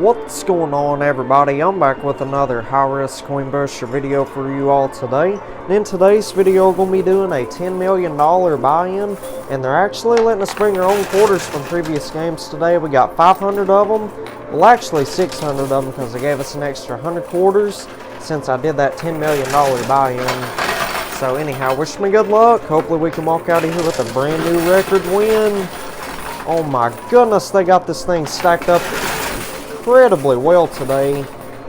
What's going on, everybody? I'm back with another high-risk coin busher video for you all today. And in today's video, we're going to be doing a $10 million buy-in, and they're actually letting us bring our own quarters from previous games today. We got 500 of them, well actually 600 of them because they gave us an extra 100 quarters since I did that $10 million buy-in. So anyhow, wish me good luck. Hopefully we can walk out of here with a brand new record win. Oh my goodness, they got this thing stacked up incredibly well today.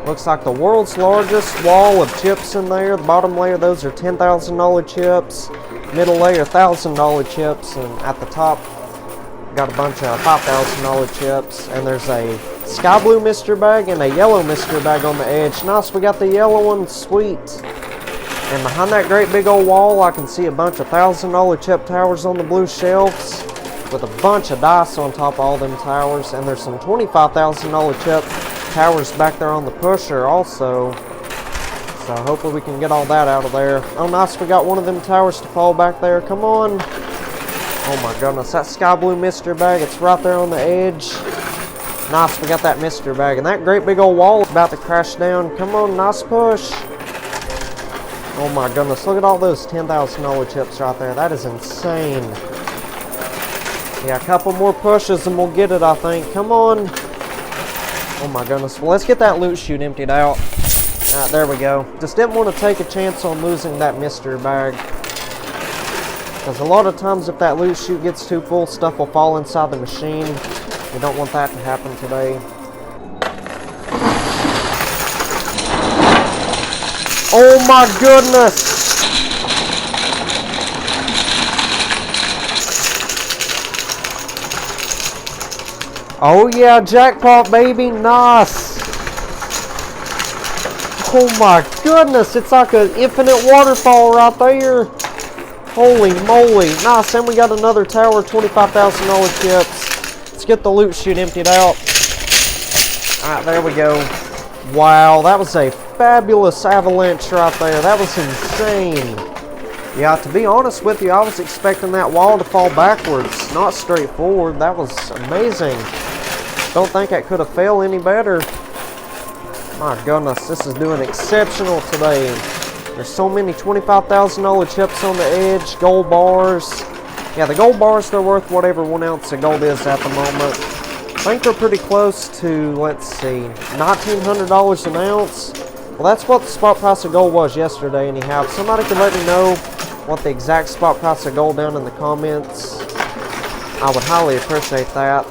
Looks like the world's largest wall of chips in there. The bottom layer, those are $10,000 chips. Middle layer, $1,000 chips. And at the top, got a bunch of $5,000 chips. And there's a sky blue mystery bag and a yellow mystery bag on the edge. Nice, we got the yellow one, sweet. And behind that great big old wall, I can see a bunch of $1,000 chip towers on the blue shelves, with a bunch of dice on top of all them towers, and there's some $25,000 chip towers back there on the pusher also. So hopefully we can get all that out of there. Oh nice, we got one of them towers to fall back there. Come on. Oh my goodness, that sky blue mystery bag, it's right there on the edge. Nice, we got that mystery bag, and that great big old wall is about to crash down. Come on, nice push. Oh my goodness, look at all those $10,000 chips right there. That is insane. Yeah, a couple more pushes and we'll get it, I think. Come on. Oh my goodness. Well, let's get that loot chute emptied out. Alright, there we go. Just didn't want to take a chance on losing that mystery bag, because a lot of times if that loot chute gets too full, stuff will fall inside the machine. We don't want that to happen today. Oh my goodness! Oh yeah, jackpot baby, nice! Oh my goodness, it's like an infinite waterfall right there. Holy moly, nice, and we got another tower, $25,000 chips. Let's get the loot chute emptied out. Alright, there we go. Wow, that was a fabulous avalanche right there. That was insane. Yeah, to be honest with you, I was expecting that wall to fall backwards, not straight forward. That was amazing. Don't think it could have failed any better. My goodness, this is doing exceptional today. There's so many $25,000 chips on the edge, gold bars. Yeah, the gold bars, they're worth whatever 1 ounce of gold is at the moment. I think they're pretty close to, let's see, $1,900 an ounce. Well, that's what the spot price of gold was yesterday anyhow. If somebody could let me know what the exact spot price of gold down in the comments, I would highly appreciate that.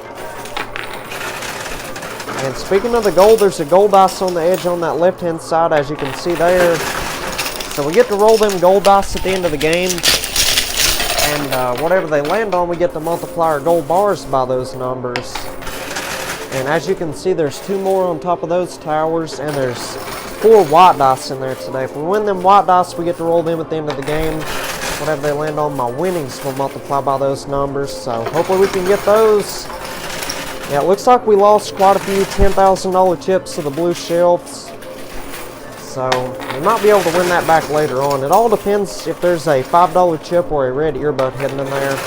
And speaking of the gold, there's a gold dice on the edge on that left-hand side, as you can see there. So we get to roll them gold dice at the end of the game. And whatever they land on, we get to multiply our gold bars by those numbers. And as you can see, there's 2 more on top of those towers, and there's 4 white dice in there today. If we win them white dice, we get to roll them at the end of the game. Whatever they land on, my winnings will multiply by those numbers. So hopefully we can get those. Yeah, it looks like we lost quite a few $10,000 chips to the blue shelves. So we might be able to win that back later on. It all depends if there's a $5 chip or a red earbud hidden in there.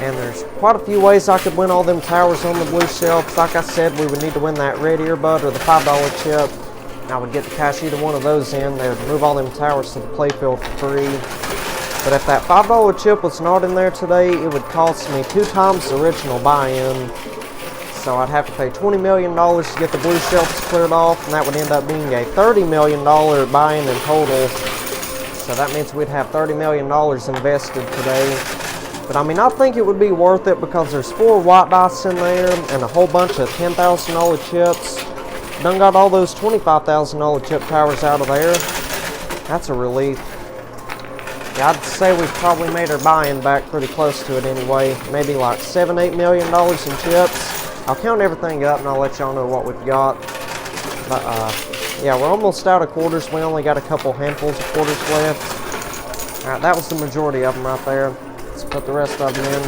And there's quite a few ways I could win all them towers on the blue shelves. Like I said, we would need to win that red earbud or the $5 chip. I would get to cash either one of those in. They would move all them towers to the playfield for free. But if that $5 chip was not in there today, it would cost me 2 times the original buy-in. So I'd have to pay $20 million to get the blue shelves cleared off, and that would end up being a $30 million buy-in in total. So that means we'd have $30 million invested today. But I mean, I think it would be worth it because there's 4 white dice in there and a whole bunch of $10,000 chips. Done got all those $25,000 chip towers out of there. That's a relief. Yeah, I'd say we've probably made our buy-in back pretty close to it anyway. Maybe like $7-8 million in chips. I'll count everything up and I'll let y'all know what we've got. But yeah, we're almost out of quarters. We only got a couple handfuls of quarters left. Alright, that was the majority of them right there. Let's put the rest of them in.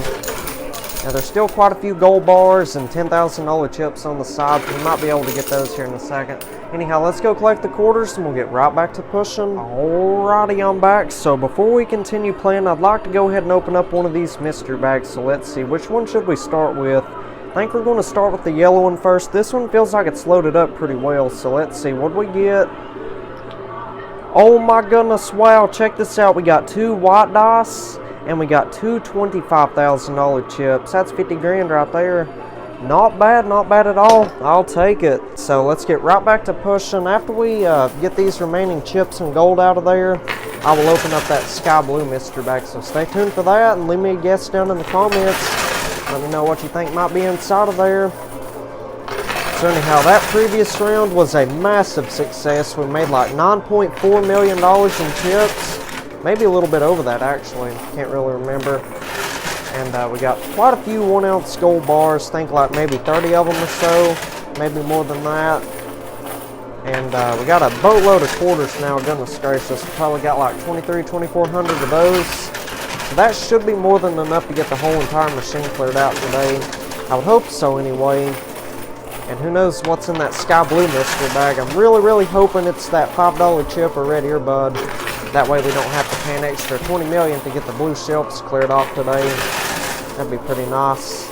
Now there's still quite a few gold bars and $10,000 chips on the side. We might be able to get those here in a second. Anyhow, let's go collect the quarters and we'll get right back to pushing. Alrighty, I'm back. So before we continue playing, I'd like to go ahead and open up one of these mystery bags. So let's see, which one should we start with? I think we're going to start with the yellow one first. This one feels like it's loaded up pretty well, so let's see. What do we get? Oh my goodness, wow, check this out. We got 2 white dice, and we got 2 $25,000 chips. That's 50 grand right there. Not bad at all. I'll take it. So let's get right back to pushing. After we get these remaining chips and gold out of there, I will open up that sky blue mystery bag. So stay tuned for that and leave me a guess down in the comments. Let me know what you think might be inside of there. So anyhow, that previous round was a massive success. We made like $9.4 million in chips. Maybe a little bit over that actually. Can't really remember. And we got quite a few 1 ounce gold bars. Think like maybe 30 of them or so. Maybe more than that. And we got a boatload of quarters now, goodness gracious. We probably got like 2,400 of those. So that should be more than enough to get the whole entire machine cleared out today. I would hope so anyway. And who knows what's in that sky blue mystery bag. I'm really hoping it's that $5 chip or red earbud. That way we don't have to pay an extra $20 million to get the blue shelves cleared off today. That'd be pretty nice.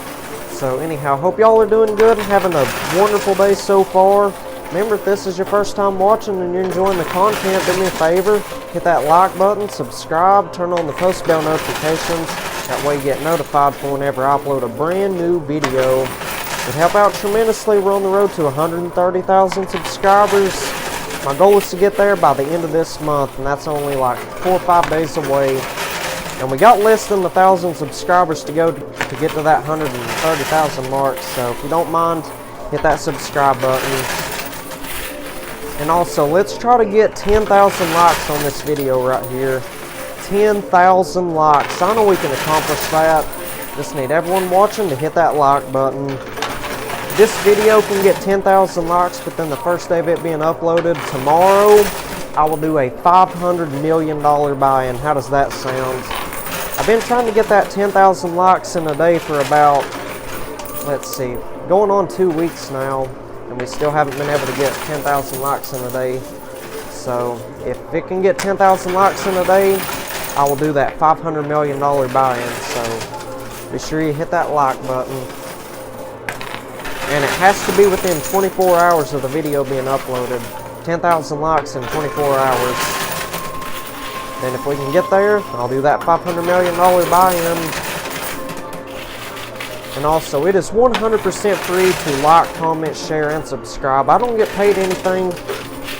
So anyhow, hope y'all are doing good and having a wonderful day so far. Remember, if this is your first time watching and you're enjoying the content, do me a favor, hit that like button, subscribe, turn on the post bell notifications. That way you get notified for whenever I upload a brand new video. It would help out tremendously. We're on the road to 130,000 subscribers. My goal is to get there by the end of this month, and that's only like 4 or 5 days away. And we got less than 1,000 subscribers to go to get to that 130,000 mark. So if you don't mind, hit that subscribe button. And also, let's try to get 10,000 likes on this video right here. 10,000 likes. I know we can accomplish that. Just need everyone watching to hit that like button. This video can get 10,000 likes, but then the first day of it being uploaded, tomorrow, I will do a $500 million buy-in. How does that sound? I've been trying to get that 10,000 likes in a day for about, let's see, going on 2 weeks now. And we still haven't been able to get 10,000 likes in a day. So if it can get 10,000 likes in a day, I will do that $500 million buy-in. So be sure you hit that like button. And it has to be within 24 hours of the video being uploaded. 10,000 likes in 24 hours. And if we can get there, I'll do that $500 million buy-in. And also, it is 100% free to like, comment, share, and subscribe. I don't get paid anything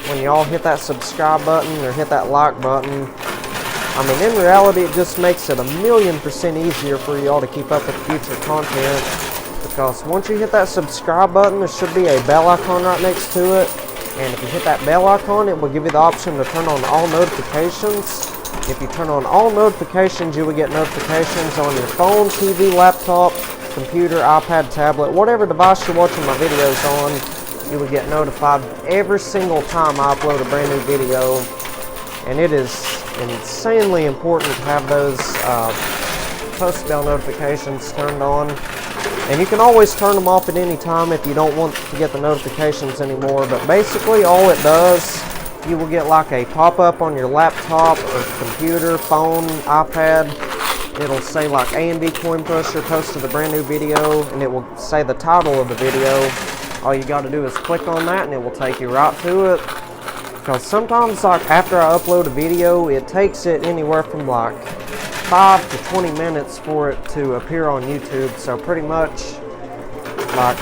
when y'all hit that subscribe button or hit that like button. I mean, in reality, it just makes it 1,000,000% easier for y'all to keep up with future content. Because once you hit that subscribe button, there should be a bell icon right next to it. And if you hit that bell icon, it will give you the option to turn on all notifications. If you turn on all notifications, you will get notifications on your phone, TV, laptop, computer, iPad, tablet, whatever device you're watching my videos on. You will get notified every single time I upload a brand new video. And it is insanely important to have those post bell notifications turned on. And you can always turn them off at any time if you don't want to get the notifications anymore. But basically all it does, you will get like a pop-up on your laptop or computer, phone, iPad. It'll say like A&D Coin Pusher posted a brand new video, and it will say the title of the video. All you got to do is click on that and it will take you right to it. Because sometimes, like after I upload a video, it takes it anywhere from like 5 to 20 minutes for it to appear on YouTube. So pretty much, like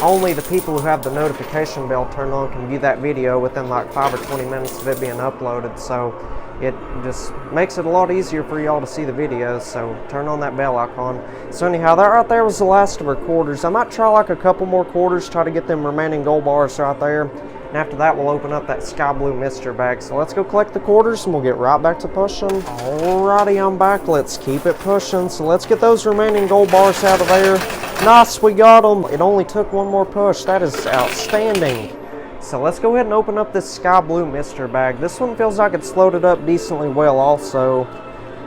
only the people who have the notification bell turned on can view that video within like 5 or 20 minutes of it being uploaded. So it just makes it a lot easier for y'all to see the videos. So turn on that bell icon. So anyhow, that right there was the last of our quarters. I might try like a couple more quarters, try to get them remaining gold bars right there. And after that, we'll open up that sky blue mystery bag. So let's go collect the quarters and we'll get right back to pushing. Alrighty, I'm back. Let's keep it pushing. So let's get those remaining gold bars out of there. Nice, we got them. It only took one more push. That is outstanding. So let's go ahead and open up this sky blue mystery bag. This one feels like it's loaded up decently well also.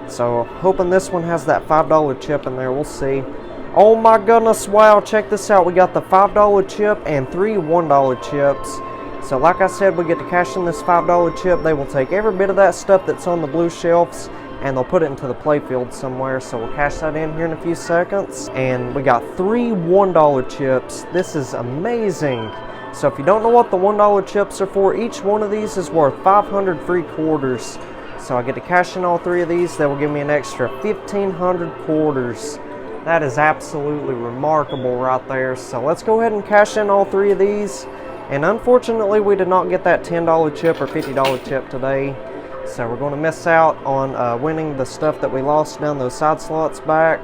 So hoping this one has that $5 chip in there. We'll see. Oh my goodness, wow, check this out. We got the $5 chip and 3 $1 chips. So like I said, we get to cash in this $5 chip. They will take every bit of that stuff that's on the blue shelves and they'll put it into the playfield somewhere, so we'll cash that in here in a few seconds. And we got 3 $1 chips. This is amazing. So if you don't know what the $1 chips are for, each one of these is worth 500 free quarters. So I get to cash in all 3 of these. That will give me an extra 1,500 quarters. That is absolutely remarkable right there. So let's go ahead and cash in all 3 of these. And unfortunately, we did not get that $10 chip or $50 chip today. So we're going to miss out on winning the stuff that we lost down those side slots back.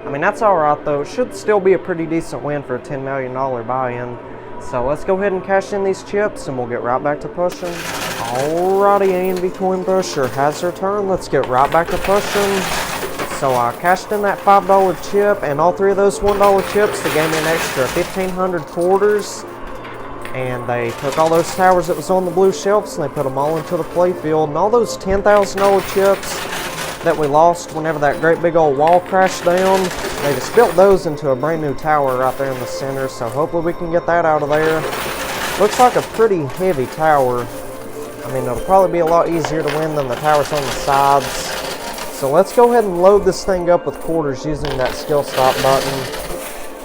I mean, that's alright though. It should still be a pretty decent win for a $10 million buy-in. So let's go ahead and cash in these chips and we'll get right back to pushing. Alrighty, ANB Coin Pusher has her turn. Let's get right back to pushing. So I cashed in that $5 chip and all 3 of those $1 chips. They gave me an extra 1,500 quarters. And they took all those towers that was on the blue shelves and they put them all into the playfield. And all those $10,000 chips that we lost whenever that great big old wall crashed down, they just built those into a brand new tower right there in the center. So hopefully we can get that out of there. Looks like a pretty heavy tower. I mean, it'll probably be a lot easier to win than the towers on the sides. So let's go ahead and load this thing up with quarters using that skill stop button.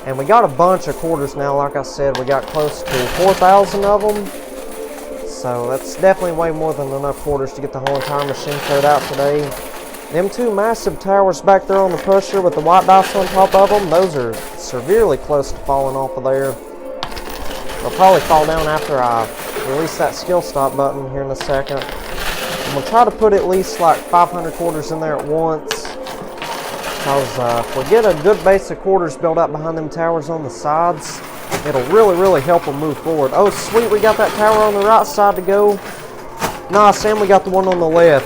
And we got a bunch of quarters now. Like I said, we got close to 4,000 of them. So that's definitely way more than enough quarters to get the whole entire machine cleared out today. Them 2 massive towers back there on the pusher with the white dice on top of them, those are severely close to falling off of there. They'll probably fall down after I release that skill stop button here in a second. I'm going to try to put at least like 500 quarters in there at once. Because if we get a good base of quarters built up behind them towers on the sides, it'll really help them move forward. Oh sweet, we got that tower on the right side to go. Nice, and we got the one on the left.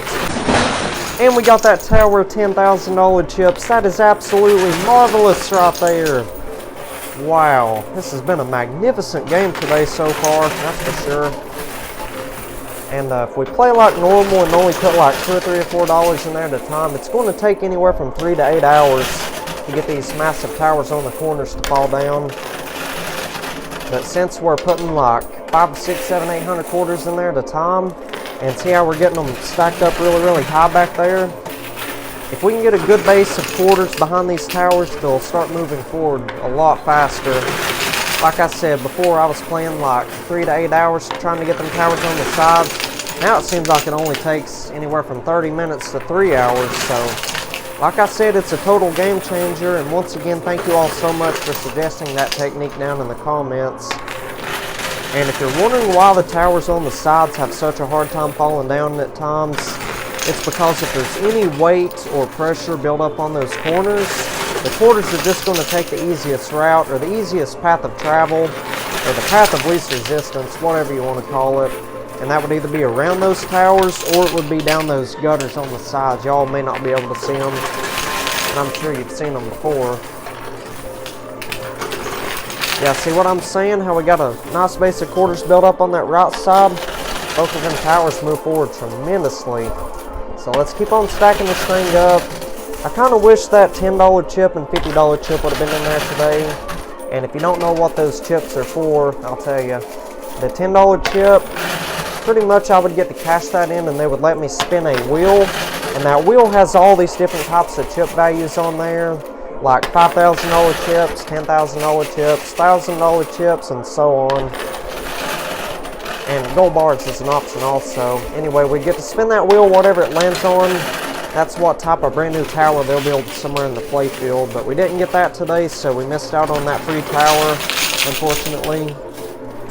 And we got that tower of $10,000 chips. That is absolutely marvelous right there. Wow, this has been a magnificent game today so far, that's for sure. And if we play like normal and only put like $2 or $3 or $4 in there at a time, it's going to take anywhere from 3 to 8 hours to get these massive towers on the corners to fall down. But since we're putting like 5, 6, 7, 800 quarters in there at a time, and see how we're getting them stacked up really high back there, if we can get a good base of quarters behind these towers, they'll start moving forward a lot faster. Like I said before, I was playing like 3 to 8 hours trying to get them towers on the sides. Now it seems like it only takes anywhere from 30 minutes to 3 hours. So, like I said, it's a total game changer. And once again, thank you all so much for suggesting that technique down in the comments. And if you're wondering why the towers on the sides have such a hard time falling down at times, it's because if there's any weight or pressure built up on those corners, the quarters are just going to take the easiest route, or the easiest path of travel, or the path of least resistance, whatever you want to call it. And that would either be around those towers, or it would be down those gutters on the sides. Y'all may not be able to see them, and I'm sure you've seen them before. Yeah, see what I'm saying? How we got a nice base of quarters built up on that right side? Both of them towers move forward tremendously. So let's keep on stacking this thing up. I kind of wish that $10 chip and $50 chip would have been in there today. And if you don't know what those chips are for, I'll tell you. The $10 chip, pretty much I would get to cash that in and they would let me spin a wheel. And that wheel has all these different types of chip values on there. Like $5,000 chips, $10,000 chips, $1,000 chips, and so on. And gold bars is an option also. Anyway, we get to spin that wheel, whatever it lands on. That's what type of brand new tower they'll build somewhere in the playfield. But we didn't get that today, so we missed out on that free tower, unfortunately.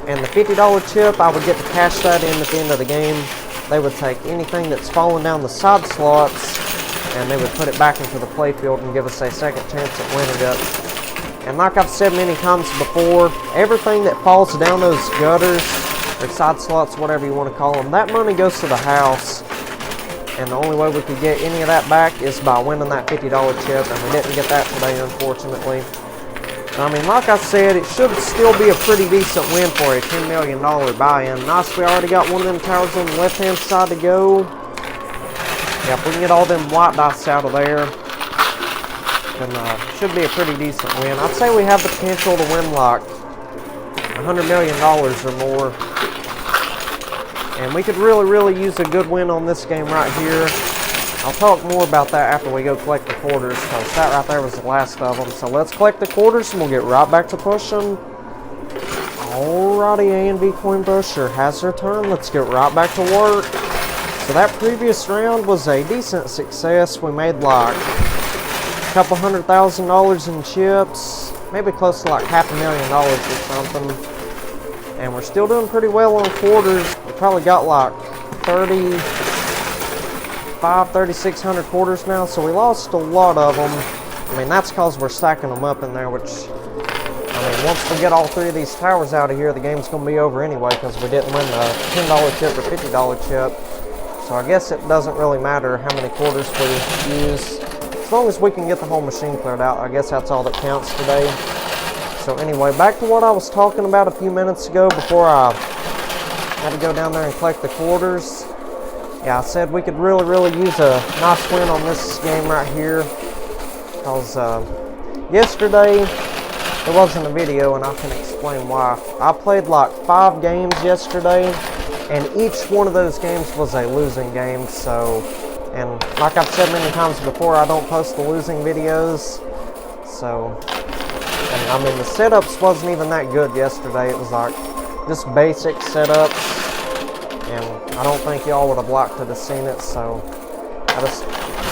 And the $50 chip, I would get to cash that in at the end of the game. They would take anything that's fallen down the side slots, and they would put it back into the playfield and give us a second chance at winning it. And like I've said many times before, everything that falls down those gutters, or side slots, whatever you want to call them, that money goes to the house. And the only way we could get any of that back is by winning that $50 chip, and we didn't get that today, unfortunately. I mean, like I said, it should still be a pretty decent win for a $10 million buy-in. Nice, we already got one of them towers on the left-hand side to go. Yeah, if we can get all them white dice out of there, then should be a pretty decent win. I'd say we have the potential to win like $100 million or more. And we could really use a good win on this game right here. I'll talk more about that after we go collect the quarters, because that right there was the last of them. So let's collect the quarters and we'll get right back to pushing. Alrighty, A&V Coin Pusher has their turn. Let's get right back to work. So that previous round was a decent success. We made like a couple $100,000 in chips, maybe close to like $500,000 or something. And we're still doing pretty well on quarters. We probably got like 3,600 quarters now, so we lost a lot of them. I mean, that's because we're stacking them up in there, which, I mean, once we get all three of these towers out of here, the game's going to be over anyway, because we didn't win the $10 chip or $50 chip. So I guess it doesn't really matter how many quarters we use. As long as we can get the whole machine cleared out, I guess that's all that counts today. So anyway, back to what I was talking about a few minutes ago before I had to go down there and collect the quarters. Yeah, I said we could really use a nice win on this game right here. Because yesterday, there wasn't a video, and I can explain why. I played like 5 games yesterday, and each one of those games was a losing game. So, and like I've said many times before, I don't post the losing videos. So, and I mean, the setups wasn't even that good yesterday. It was like just basic setups. And I don't think y'all would have liked to have seen it, so I just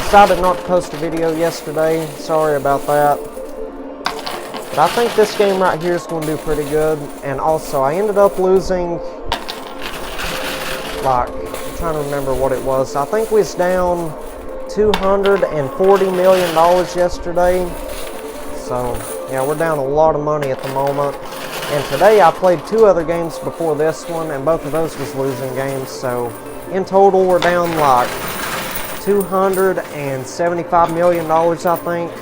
decided not to post a video yesterday. Sorry about that. But I think this game right here is going to do pretty good. And also, I ended up losing, like, I'm trying to remember what it was. I think we was down $240 million yesterday. So, yeah, we're down a lot of money at the moment. And today I played 2 other games before this one, and both of those was losing games. So in total we're down like $275 million, I think.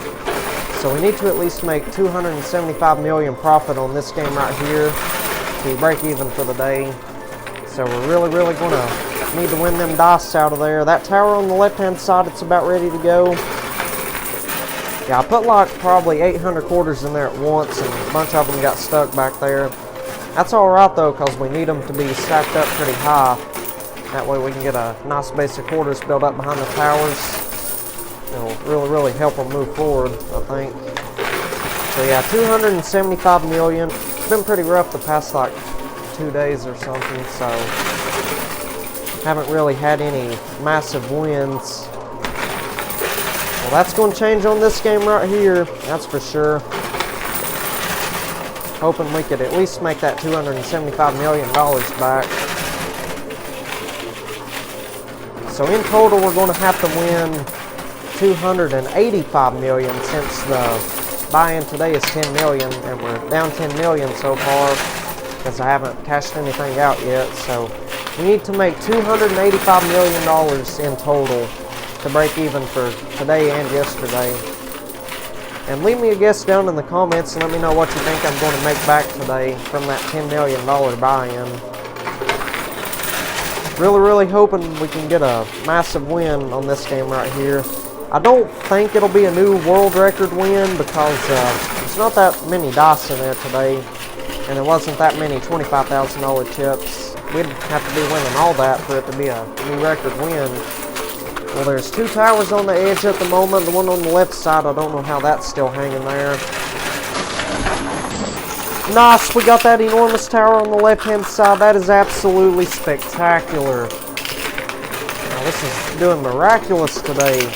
So we need to at least make $275 million profit on this game right here to break even for the day. So we're really gonna need to win them dice out of there. That tower on the left hand side, it's about ready to go. Yeah, I put like probably 800 quarters in there at once, and a bunch of them got stuck back there. That's alright though, because we need them to be stacked up pretty high. That way we can get a nice base of quarters built up behind the towers. It'll really help them move forward, I think. So yeah, 275 million. It's been pretty rough the past like 2 days or something, so haven't really had any massive wins. Well, that's going to change on this game right here, that's for sure. Hoping we could at least make that $275 million back. So in total, we're going to have to win $285 million, since the buy-in today is $10 million, and we're down $10 million so far, because I haven't cashed anything out yet. So we need to make $285 million in total to break even for today and yesterday. And leave me a guess down in the comments and let me know what you think I'm going to make back today from that $10 million buy-in. Really hoping we can get a massive win on this game right here. I don't think it'll be a new world record win, because there's not that many dice in there today, and there wasn't that many $25,000 chips. We'd have to be winning all that for it to be a new record win. Well, there's 2 towers on the edge at the moment. The one on the left side, I don't know how that's still hanging there. Nice, we got that enormous tower on the left-hand side. That is absolutely spectacular. Now, this is doing miraculous today.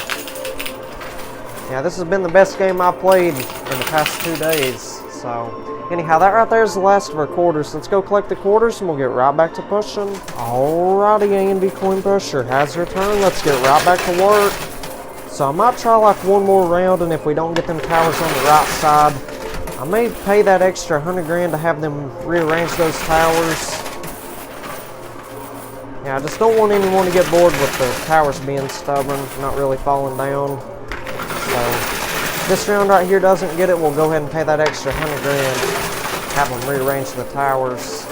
Yeah, this has been the best game I played in the past 2 days. So, anyhow, that right there is the last of our quarters. Let's go collect the quarters and we'll get right back to pushing. Alrighty, A&V Coin Pusher has her turn. Let's get right back to work. So I might try like one more round, and if we don't get them towers on the right side, I may pay that extra 100 grand to have them rearrange those towers. Yeah, I just don't want anyone to get bored with the towers being stubborn, not really falling down. So this round right here doesn't get it, we'll go ahead and pay that extra 100 grand, have them rearrange the towers.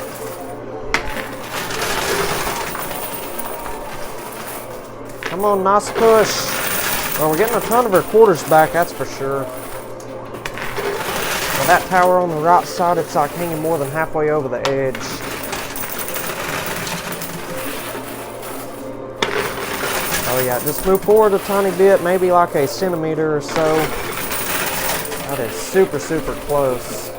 Come on, nice push. Well, we're getting a ton of our quarters back, that's for sure. Well, that tower on the right side, it's like hanging more than halfway over the edge. Oh yeah, just move forward a tiny bit, maybe like a centimeter or so. That is super, super close.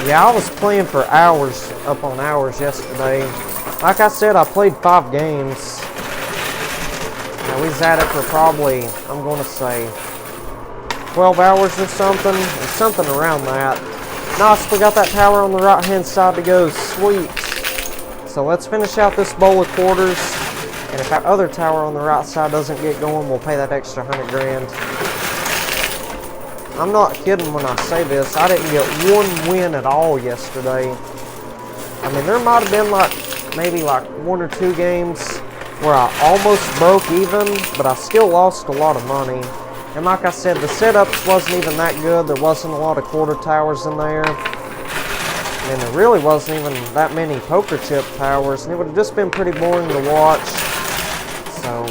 Yeah, I was playing for hours, up on hours yesterday. Like I said, I played 5 games. Now we was at it for probably, I'm going to say, 12 hours or something around that. Nice, we got that tower on the right hand side to go, sweet. So let's finish out this bowl of quarters, and if that other tower on the right side doesn't get going, we'll pay that extra 100 grand. I'm not kidding when I say this, I didn't get one win at all yesterday. I mean, there might have been maybe 1 or 2 games where I almost broke even, but I still lost a lot of money. And like I said, the setups wasn't even that good. There wasn't a lot of quarter towers in there. And there really wasn't even that many poker chip towers. And it would have just been pretty boring to watch. So,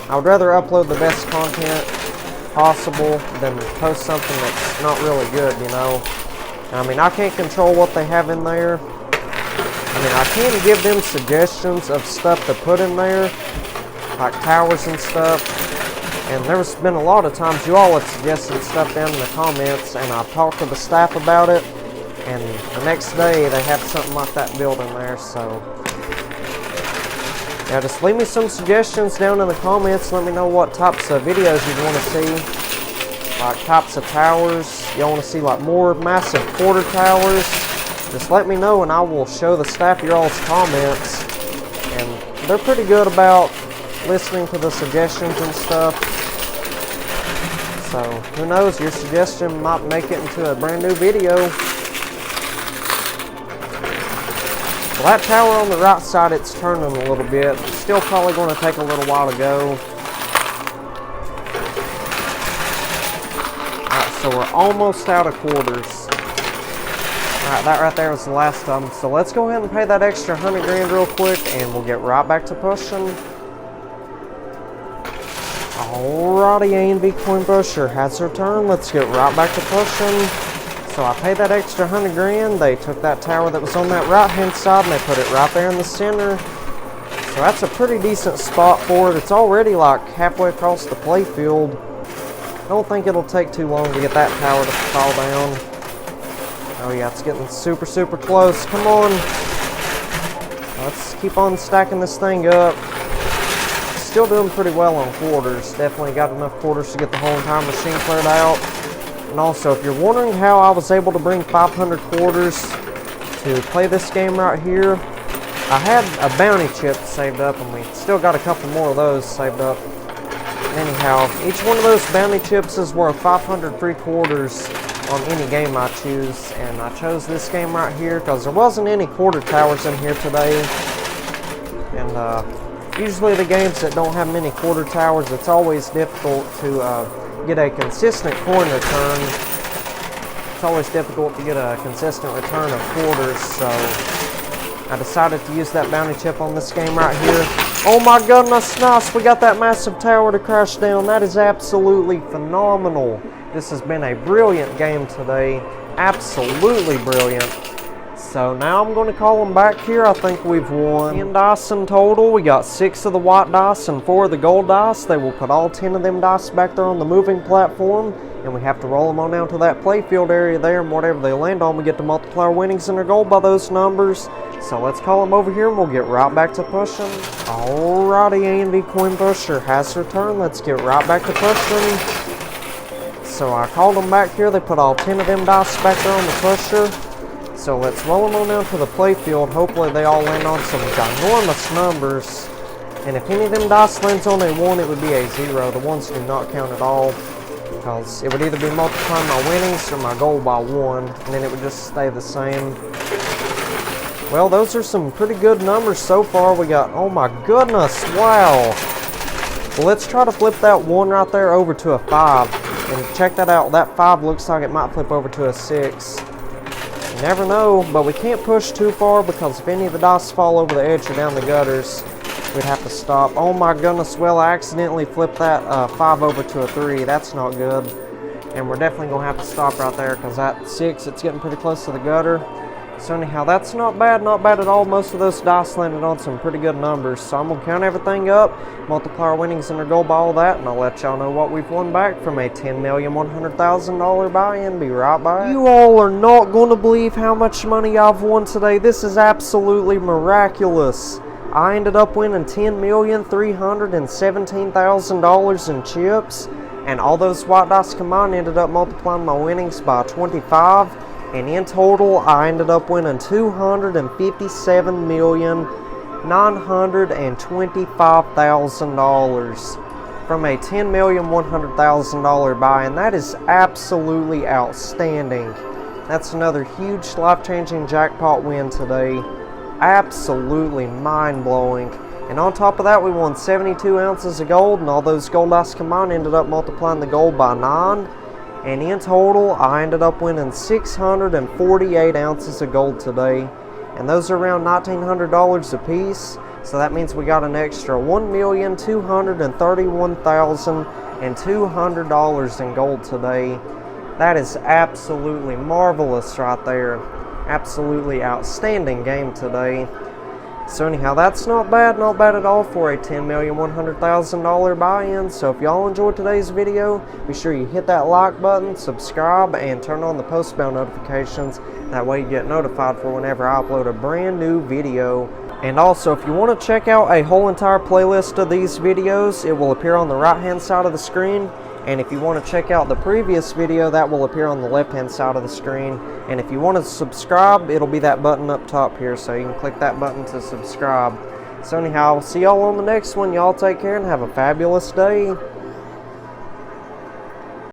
I would rather upload the best content possible than post something that's not really good, you know. I mean, I can't control what they have in there. I mean, I can give them suggestions of stuff to put in there, like towers and stuff. And there's been a lot of times you all have suggested stuff down in the comments, and I've talked to the staff about it, and the next day they have something like that built in there. So yeah, just leave me some suggestions down in the comments. Let me know what types of videos you want to see, like types of towers. Y'all want to see like more massive quarter towers? Just let me know, and I will show the staff your all's comments. And they're pretty good about listening to the suggestions and stuff. So who knows, your suggestion might make it into a brand new video. Well, that tower on the right side, it's turning a little bit. It's still probably going to take a little while to go. Alright, so we're almost out of quarters. Alright, that right there was the last of them. So let's go ahead and pay that extra 100 grand real quick, and we'll get right back to pushing. Alrighty, A&V Coin Pusher has her turn. Let's get right back to pushing. So I paid that extra 100 grand. They took that tower that was on that right hand side and they put it right there in the center. So that's a pretty decent spot for it. It's already like halfway across the play field. I don't think it'll take too long to get that tower to fall down. Oh yeah, it's getting super, super close. Come on. Let's keep on stacking this thing up. Still doing pretty well on quarters. Definitely got enough quarters to get the whole entire machine cleared out. And also, if you're wondering how I was able to bring 500 quarters to play this game right here, I had a bounty chip saved up, and we still got a couple more of those saved up. Anyhow, each one of those bounty chips is worth 500 free quarters on any game I choose, and I chose this game right here because there wasn't any quarter towers in here today. And usually the games that don't have many quarter towers, it's always difficult to get a consistent coin return. It's always difficult to get a consistent return of quarters, so I decided to use that bounty chip on this game right here. Oh my goodness, nice, we got that massive tower to crash down. That is absolutely phenomenal. This has been a brilliant game today, absolutely brilliant. So now I'm going to call them back here. I think we've won 10 dice in total. We got 6 of the white dice and 4 of the gold dice. They will put all 10 of them dice back there on the moving platform, and we have to roll them on down to that playfield area there, and whatever they land on, we get to multiply our winnings and our gold by those numbers. So let's call them over here, and we'll get right back to pushing. Alrighty, A&V Coin Pusher has her turn. Let's get right back to pushing. So I called them back here. They put all 10 of them dice back there on the pusher. So let's roll them on down to the playfield. Hopefully they all land on some ginormous numbers. And if any of them dice lands on a 1, it would be a 0. The ones do not count at all, because it would either be multiplying my winnings or my gold by 1, and then it would just stay the same. Well, those are some pretty good numbers so far. We got, oh my goodness, wow. Well, let's try to flip that 1 right there over to a 5. And check that out. That 5 looks like it might flip over to a 6. You never know, but we can't push too far, because if any of the dice fall over the edge or down the gutters, we'd have to stop. Oh my goodness, well, I accidentally flipped that 5 over to a 3. That's not good. and we're definitely going to have to stop right there because at 6 it's getting pretty close to the gutter. So anyhow, that's not bad at all. Most of those dice landed on some pretty good numbers. So I'm going to count everything up, multiply our winnings and our gold by all that, and I'll let y'all know what we've won back from a $10,100,000 buy-in. Be right back. You all are not going to believe how much money I've won today. This is absolutely miraculous. I ended up winning $10,317,000 in chips, and all those white dice combined ended up multiplying my winnings by 25. And in total, I ended up winning $257,925,000 from a $10,100,000 buy-in. That is absolutely outstanding. That's another huge life-changing jackpot win today. Absolutely mind-blowing. And on top of that, we won 72 ounces of gold, and all those gold dice combined ended up multiplying the gold by 9. And in total, I ended up winning 648 ounces of gold today. And those are around $1,900 a piece. So that means we got an extra $1,231,200 in gold today. That is absolutely marvelous right there. Absolutely outstanding game today. So anyhow, that's not bad at all for a $10,100,000 buy-in. So if y'all enjoyed today's video, be sure you hit that like button, subscribe, and turn on the post bell notifications. That way you get notified for whenever I upload a brand new video. And also, if you want to check out a whole entire playlist of these videos, it will appear on the right hand side of the screen. And if you want to check out the previous video, that will appear on the left hand side of the screen. And if you want to subscribe, it'll be that button up top here, so you can click that button to subscribe. So anyhow, I'll see y'all on the next one. Y'all take care and have a fabulous day.